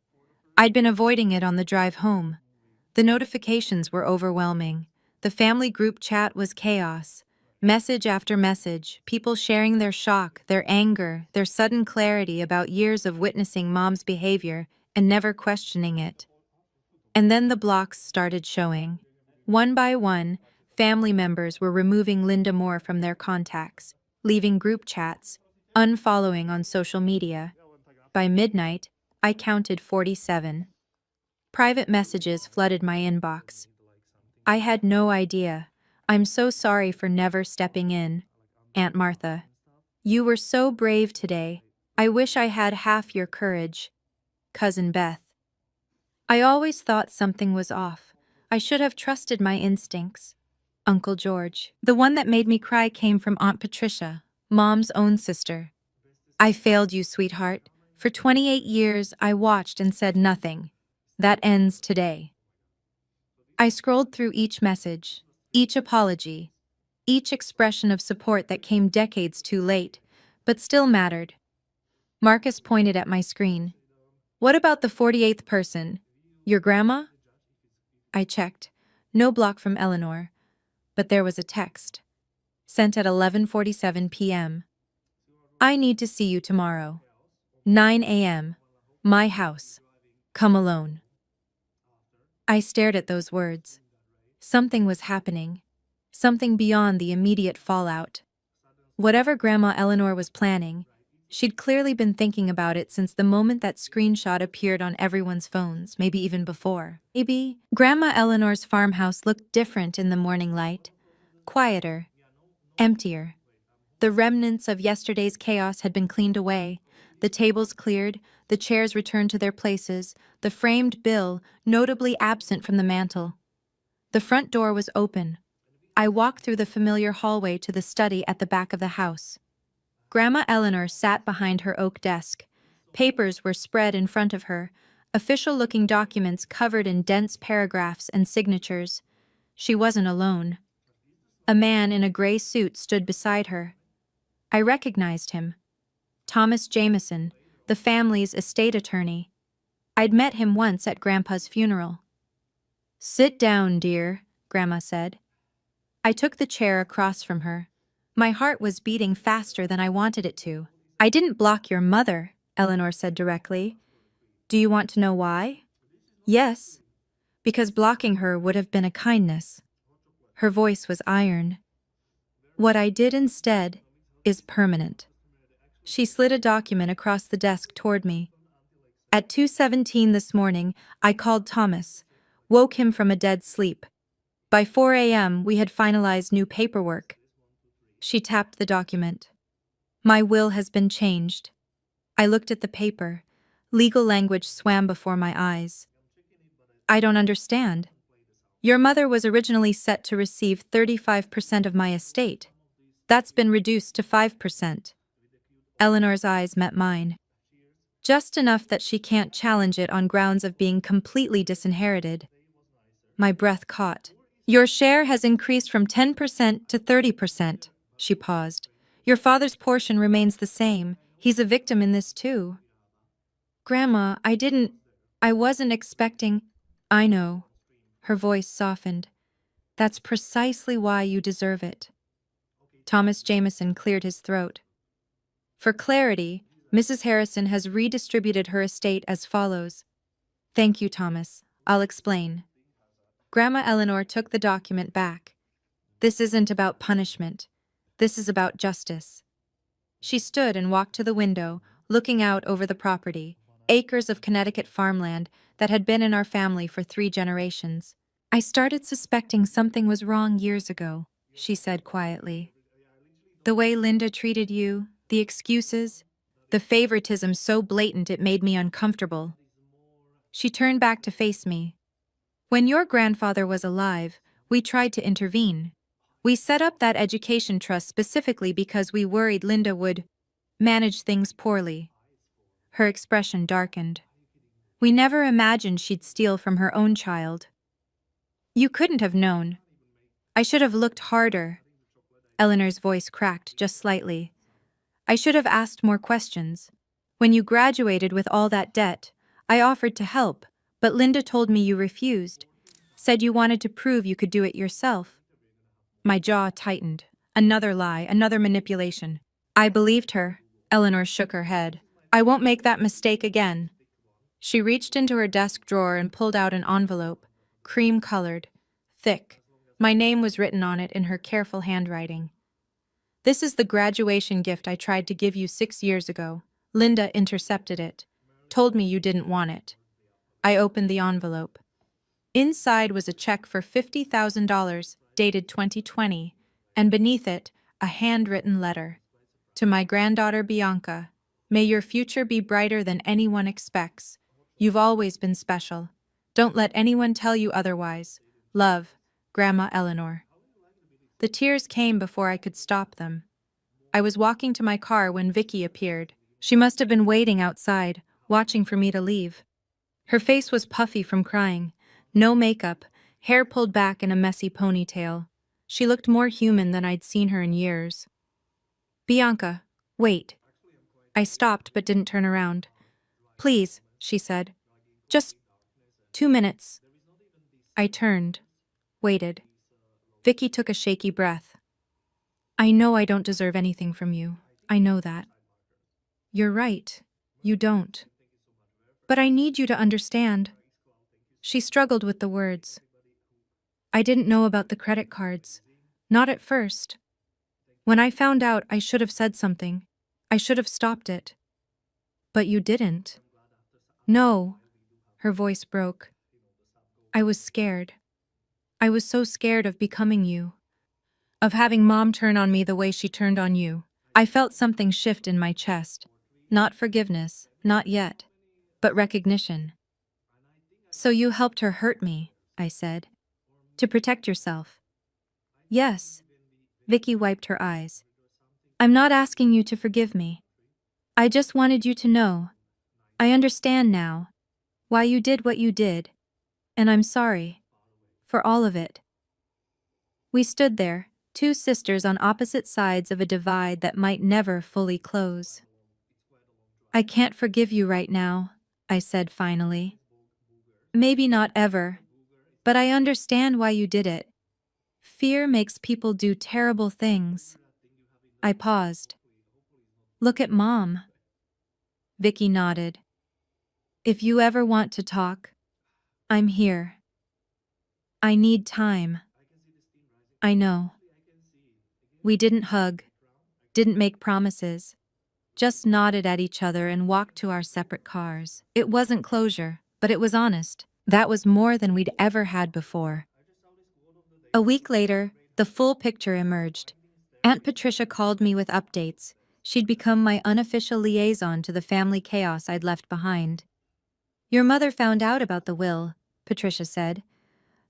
A: I'd been avoiding it on the drive home. The notifications were overwhelming. The family group chat was chaos. Message after message, people sharing their shock, their anger, their sudden clarity about years of witnessing Mom's behavior and never questioning it. And then the blocks started showing. One by one, family members were removing Linda Moore from their contacts, leaving group chats, unfollowing on social media. By midnight, I counted 47. Private messages flooded my inbox. I had no idea. I'm so sorry for never stepping in. Aunt Martha. You were so brave today. I wish I had half your courage. Cousin Beth. I always thought something was off. I should have trusted my instincts. Uncle George. The one that made me cry came from Aunt Patricia, Mom's own sister. I failed you, sweetheart. For 28 years, I watched and said nothing. That ends today. I scrolled through each message, each apology, each expression of support that came decades too late, but still mattered. Marcus pointed at my screen. What about the 48th person? Your grandma? I checked. No block from Eleanor, but there was a text. Sent at 11:47 p.m. I need to see you tomorrow. 9 a.m. My house. Come alone. I stared at those words. Something was happening. Something beyond the immediate fallout. Whatever Grandma Eleanor was planning, she'd clearly been thinking about it since the moment that screenshot appeared on everyone's phones, maybe even before. Maybe Grandma Eleanor's farmhouse looked different in the morning light. Quieter. Emptier. The remnants of yesterday's chaos had been cleaned away. The tables cleared, the chairs returned to their places, the framed bill notably absent from the mantel. The front door was open. I walked through the familiar hallway to the study at the back of the house. Grandma Eleanor sat behind her oak desk. Papers were spread in front of her, official-looking documents covered in dense paragraphs and signatures. She wasn't alone. A man in a gray suit stood beside her. I recognized him. Thomas Jameson, the family's estate attorney. I'd met him once at Grandpa's funeral. Sit down, dear, Grandma said. I took the chair across from her. My heart was beating faster than I wanted it to. I didn't block your mother, Eleanor said directly. Do you want to know why? Yes, because blocking her would have been a kindness. Her voice was iron. What I did instead is permanent. She slid a document across the desk toward me. At 2:17 this morning, I called Thomas, woke him from a dead sleep. By 4 a.m., we had finalized new paperwork. She tapped the document. My will has been changed. I looked at the paper. Legal language swam before my eyes. I don't understand. Your mother was originally set to receive 35% of my estate. That's been reduced to 5%. Eleanor's eyes met mine. Just enough that she can't challenge it on grounds of being completely disinherited. My breath caught. Your share has increased from 10% to 30%. She paused. Your father's portion remains the same. He's a victim in this too. Grandma, I wasn't expecting. I know. Her voice softened. That's precisely why you deserve it. Thomas Jameson cleared his throat. For clarity, Mrs. Harrison has redistributed her estate as follows. Thank you, Thomas. I'll explain. Grandma Eleanor took the document back. This isn't about punishment. This is about justice. She stood and walked to the window, looking out over the property, acres of Connecticut farmland that had been in our family for 3 generations. I started suspecting something was wrong years ago, she said quietly. The way Linda treated you, the excuses, the favoritism so blatant it made me uncomfortable. She turned back to face me. When your grandfather was alive, we tried to intervene. We set up that education trust specifically because we worried Linda would manage things poorly. Her expression darkened. We never imagined she'd steal from her own child. You couldn't have known. I should have looked harder. Eleanor's voice cracked just slightly. I should have asked more questions. When you graduated with all that debt, I offered to help, but Linda told me you refused, said you wanted to prove you could do it yourself. My jaw tightened. Another lie, another manipulation. I believed her. Eleanor shook her head. I won't make that mistake again. She reached into her desk drawer and pulled out an envelope, cream-colored, thick. My name was written on it in her careful handwriting. This is the graduation gift I tried to give you 6 years ago. Linda intercepted it, told me you didn't want it. I opened the envelope. Inside was a check for $50,000, dated 2020, and beneath it, a handwritten letter. To my granddaughter Bianca, may your future be brighter than anyone expects. You've always been special. Don't let anyone tell you otherwise. Love, Grandma Eleanor. The tears came before I could stop them. I was walking to my car when Vicky appeared. She must have been waiting outside, watching for me to leave. Her face was puffy from crying. No makeup, hair pulled back in a messy ponytail. She looked more human than I'd seen her in years. Bianca, wait. I stopped but didn't turn around. Please, she said. Just 2 minutes. I turned, waited. Vicky took a shaky breath. I know I don't deserve anything from you. I know that. You're right. You don't. But I need you to understand. She struggled with the words. I didn't know about the credit cards. Not at first. When I found out, I should have said something. I should have stopped it. But you didn't. No. Her voice broke. I was scared. I was so scared of becoming you. Of having Mom turn on me the way she turned on you. I felt something shift in my chest. Not forgiveness, not yet. But recognition. So you helped her hurt me, I said. To protect yourself. Yes. Vicky wiped her eyes. I'm not asking you to forgive me. I just wanted you to know. I understand now. Why you did what you did. And I'm sorry. For all of it. We stood there, 2 sisters on opposite sides of a divide that might never fully close. I can't forgive you right now, I said finally. Maybe not ever. But I understand why you did it. Fear makes people do terrible things. I paused. Look at Mom. Vicky nodded. If you ever want to talk, I'm here. I need time. I know. We didn't hug. didn't make promises, just nodded at each other and walked to our separate cars. It wasn't closure, but it was honest. That was more than we'd ever had before. A week later, the full picture emerged. Aunt Patricia called me with updates. She'd become my unofficial liaison to the family chaos I'd left behind. "Your mother found out about the will," Patricia said.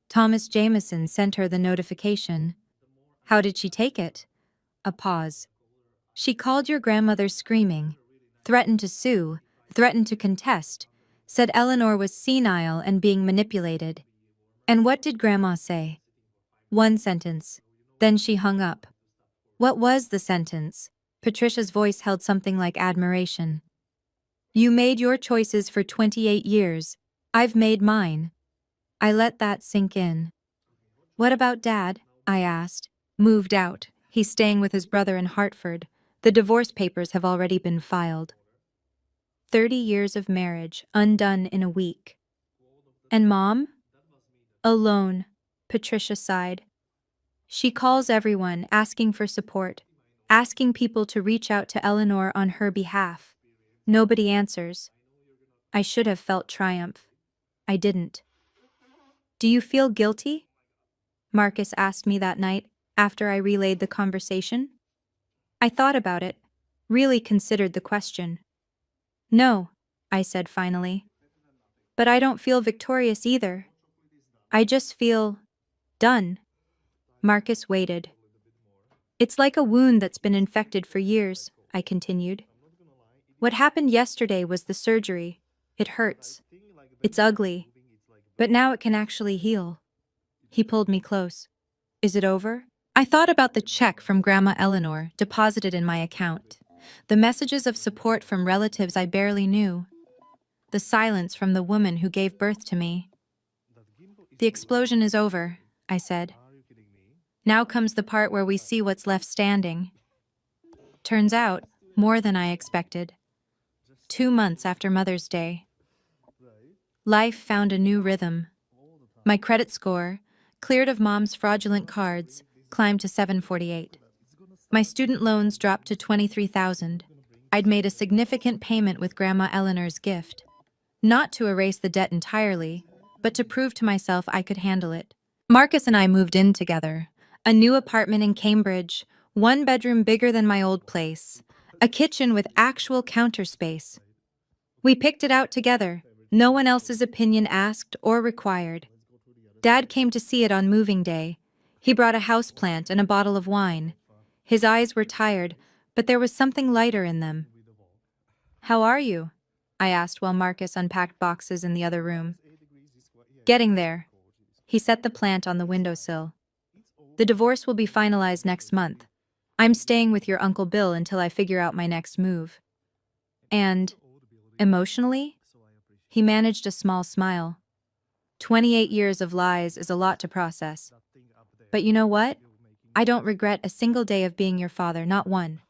A: "Thomas Jameson sent her the notification." "How did she take it?" A pause. "She called your grandmother screaming, threatened to sue, threatened to contest, said Eleanor was senile and being manipulated." "And what did Grandma say?" "One sentence. Then she hung up." "What was the sentence?" Patricia's voice held something like admiration. "You made your choices for 28 years. I've made mine." I let that sink in. "What about Dad?" I asked. "Moved out. He's staying with his brother in Hartford. The divorce papers have already been filed." 30 years of marriage, undone in a week. "And Mom?" "Alone," Patricia sighed. "She calls everyone, asking for support, asking people to reach out to Eleanor on her behalf. Nobody answers." I should have felt triumph. I didn't. "Do you feel guilty?" Marcus asked me that night after I relayed the conversation. I thought about it, really considered the question. "No," I said finally. "But I don't feel victorious either. I just feel done." Marcus waited. "It's like a wound that's been infected for years," I continued. "What happened yesterday was the surgery. It hurts. It's ugly. But now it can actually heal." He pulled me close. "Is it over?" I thought about the check from Grandma Eleanor deposited in my account, the messages of support from relatives I barely knew, the silence from the woman who gave birth to me. "The explosion is over," I said. "Now comes the part where we see what's left standing." Turns out, more than I expected. 2 months after Mother's Day. Life found a new rhythm. My credit score, cleared of Mom's fraudulent cards, climbed to 748. My student loans dropped to 23,000. I'd made a significant payment with Grandma Eleanor's gift. Not to erase the debt entirely, but to prove to myself I could handle it. Marcus and I moved in together. A new apartment in Cambridge, 1 bedroom bigger than my old place, a kitchen with actual counter space. We picked it out together, no one else's opinion asked or required. Dad came to see it on moving day. He brought a houseplant and a bottle of wine. His eyes were tired, but there was something lighter in them. "How are you?" I asked while Marcus unpacked boxes in the other room. "Getting there." He set the plant on the windowsill. "The divorce will be finalized next month. I'm staying with your Uncle Bill until I figure out my next move." "And emotionally?" He managed a small smile. 28 years of lies is a lot to process. "But you know what? I don't regret a single day of being your father, not one."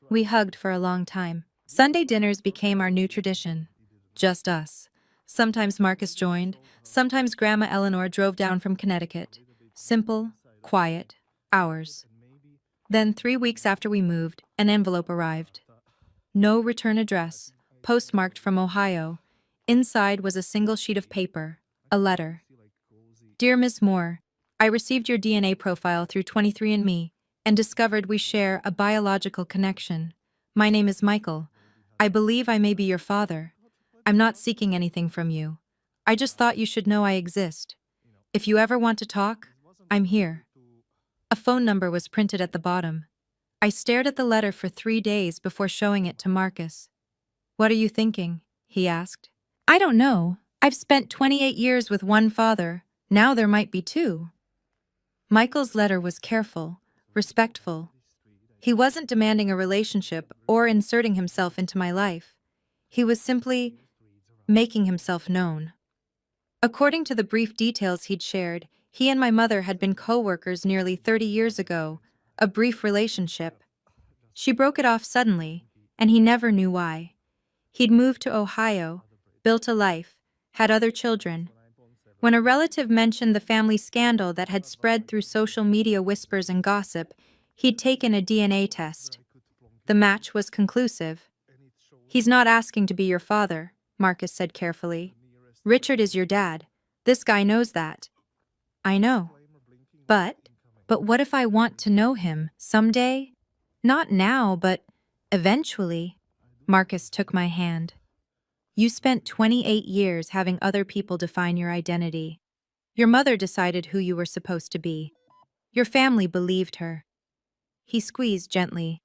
A: We hugged for a long time. Sunday dinners became our new tradition. Just us. Sometimes Marcus joined, sometimes Grandma Eleanor drove down from Connecticut. Simple, quiet, ours. Then 3 weeks after we moved, an envelope arrived. No return address, postmarked from Ohio. Inside was a single sheet of paper, a letter. "Dear Miss Moore, I received your DNA profile through 23andMe and discovered we share a biological connection. My name is Michael. I believe I may be your father. I'm not seeking anything from you. I just thought you should know I exist. If you ever want to talk, I'm here." A phone number was printed at the bottom. I stared at the letter for 3 days before showing it to Marcus. "What are you thinking?" he asked. "I don't know. I've spent 28 years with one father. Now there might be 2. Michael's letter was careful, respectful. He wasn't demanding a relationship or inserting himself into my life. He was simply making himself known. According to the brief details he'd shared, he and my mother had been co-workers nearly 30 years ago, a brief relationship. She broke it off suddenly, and he never knew why. He'd moved to Ohio, built a life, had other children. When a relative mentioned the family scandal that had spread through social media whispers and gossip, he'd taken a DNA test. The match was conclusive. He's not asking to be your father, Marcus said carefully. Richard is your dad. This guy knows that. I know. But what if I want to know him someday? Not now, but eventually. Marcus took my hand. You spent 28 years having other people define your identity. Your mother decided who you were supposed to be. Your family believed her. He squeezed gently.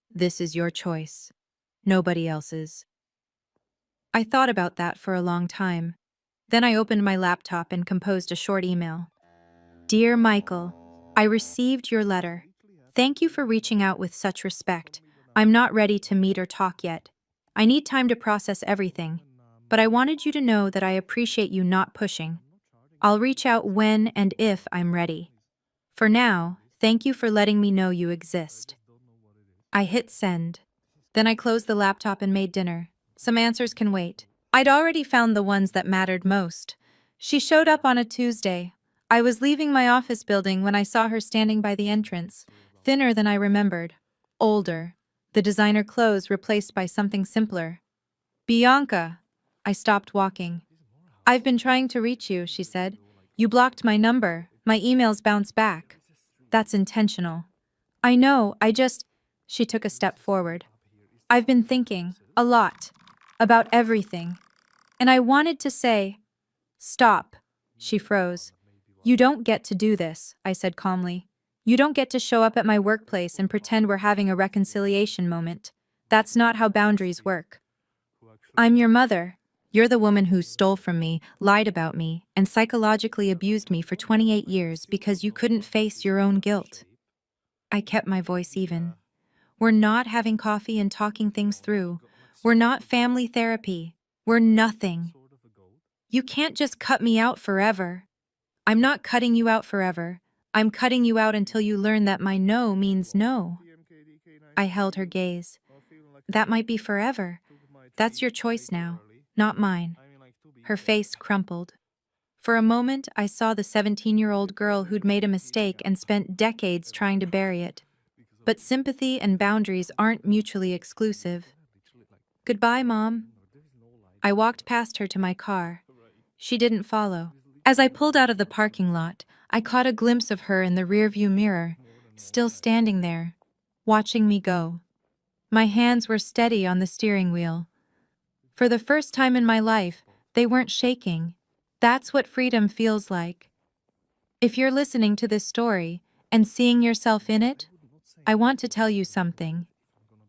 A: This is your choice. Nobody else's. I thought about that for a long time. Then I opened my laptop and composed a short email. Dear Michael, I received your letter. Thank you for reaching out with such respect. I'm not ready to meet or talk yet. I need time to process everything. But I wanted you to know that I appreciate you not pushing. I'll reach out when and if I'm ready. For now, thank you for letting me know you exist. I hit send. Then I closed the laptop and made dinner. Some answers can wait. I'd already found the ones that mattered most. She showed up on a Tuesday. I was leaving my office building when I saw her standing by the entrance, thinner than I remembered, older, the designer clothes replaced by something simpler. Bianca! I stopped walking. I've been trying to reach you, she said. You blocked my number. My emails bounced back. That's intentional. I know, She took a step forward. I've been thinking, a lot, about everything. And I wanted to say, stop. She froze. You don't get to do this, I said calmly. You don't get to show up at my workplace and pretend we're having a reconciliation moment. That's not how boundaries work. I'm your mother. You're the woman who stole from me, lied about me, and psychologically abused me for 28 years because you couldn't face your own guilt. I kept my voice even. We're not having coffee and talking things through. We're not family therapy. We're nothing. You can't just cut me out forever. I'm not cutting you out forever. I'm cutting you out until you learn that my no means no. I held her gaze. That might be forever. That's your choice now, not mine. Her face crumpled. For a moment, I saw the 17-year-old girl who'd made a mistake and spent decades trying to bury it. But sympathy and boundaries aren't mutually exclusive. Goodbye, Mom. I walked past her to my car. She didn't follow. As I pulled out of the parking lot, I caught a glimpse of her in the rearview mirror, still standing there, watching me go. My hands were steady on the steering wheel. For the first time in my life, they weren't shaking. That's what freedom feels like. If you're listening to this story and seeing yourself in it, I want to tell you something.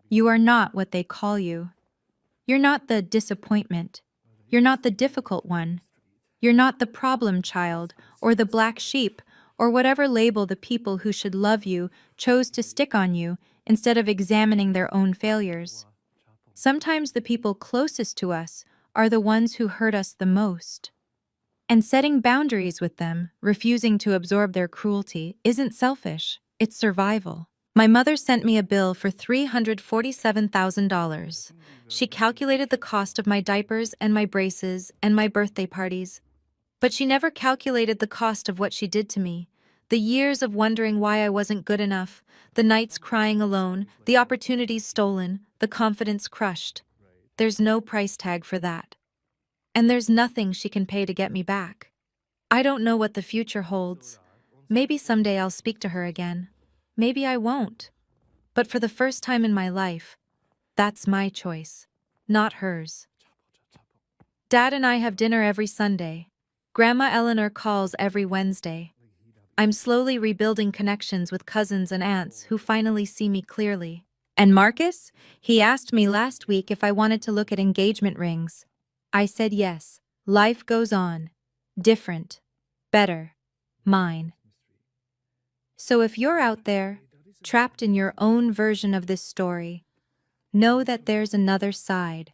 A: You are not what they call you. You're not the disappointment. You're not the difficult one. You're not the problem child, or the black sheep, or whatever label the people who should love you chose to stick on you instead of examining their own failures. Sometimes the people closest to us are the ones who hurt us the most. And setting boundaries with them, refusing to absorb their cruelty, isn't selfish, it's survival. My mother sent me a bill for $347,000. She calculated the cost of my diapers and my braces and my birthday parties. But she never calculated the cost of what she did to me. The years of wondering why I wasn't good enough, the nights crying alone, the opportunities stolen, the confidence crushed. There's no price tag for that. And there's nothing she can pay to get me back. I don't know what the future holds. Maybe someday I'll speak to her again. Maybe I won't. But for the first time in my life, that's my choice, not hers. Dad and I have dinner every Sunday. Grandma Eleanor calls every Wednesday. I'm slowly rebuilding connections with cousins and aunts who finally see me clearly. And Marcus? He asked me last week if I wanted to look at engagement rings. I said yes. Life goes on. Different. Better. Mine. So if you're out there, trapped in your own version of this story, know that there's another side.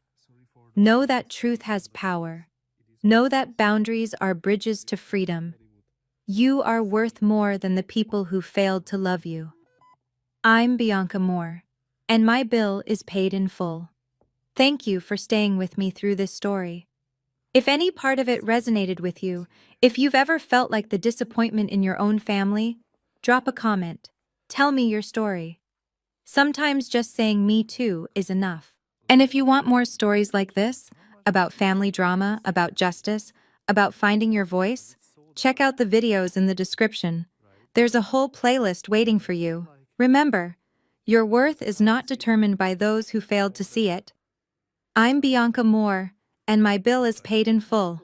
A: Know that truth has power. Know that boundaries are bridges to freedom. You are worth more than the people who failed to love you. I'm Bianca Moore, and my bill is paid in full. Thank you for staying with me through this story. If any part of it resonated with you, if you've ever felt like the disappointment in your own family, drop a comment. Tell me your story. Sometimes just saying me too is enough. And if you want more stories like this, about family drama, about justice, about finding your voice, check out the videos in the description. There's a whole playlist waiting for you. Remember, your worth is not determined by those who failed to see it. I'm Bianca Moore, and my bill is paid in full.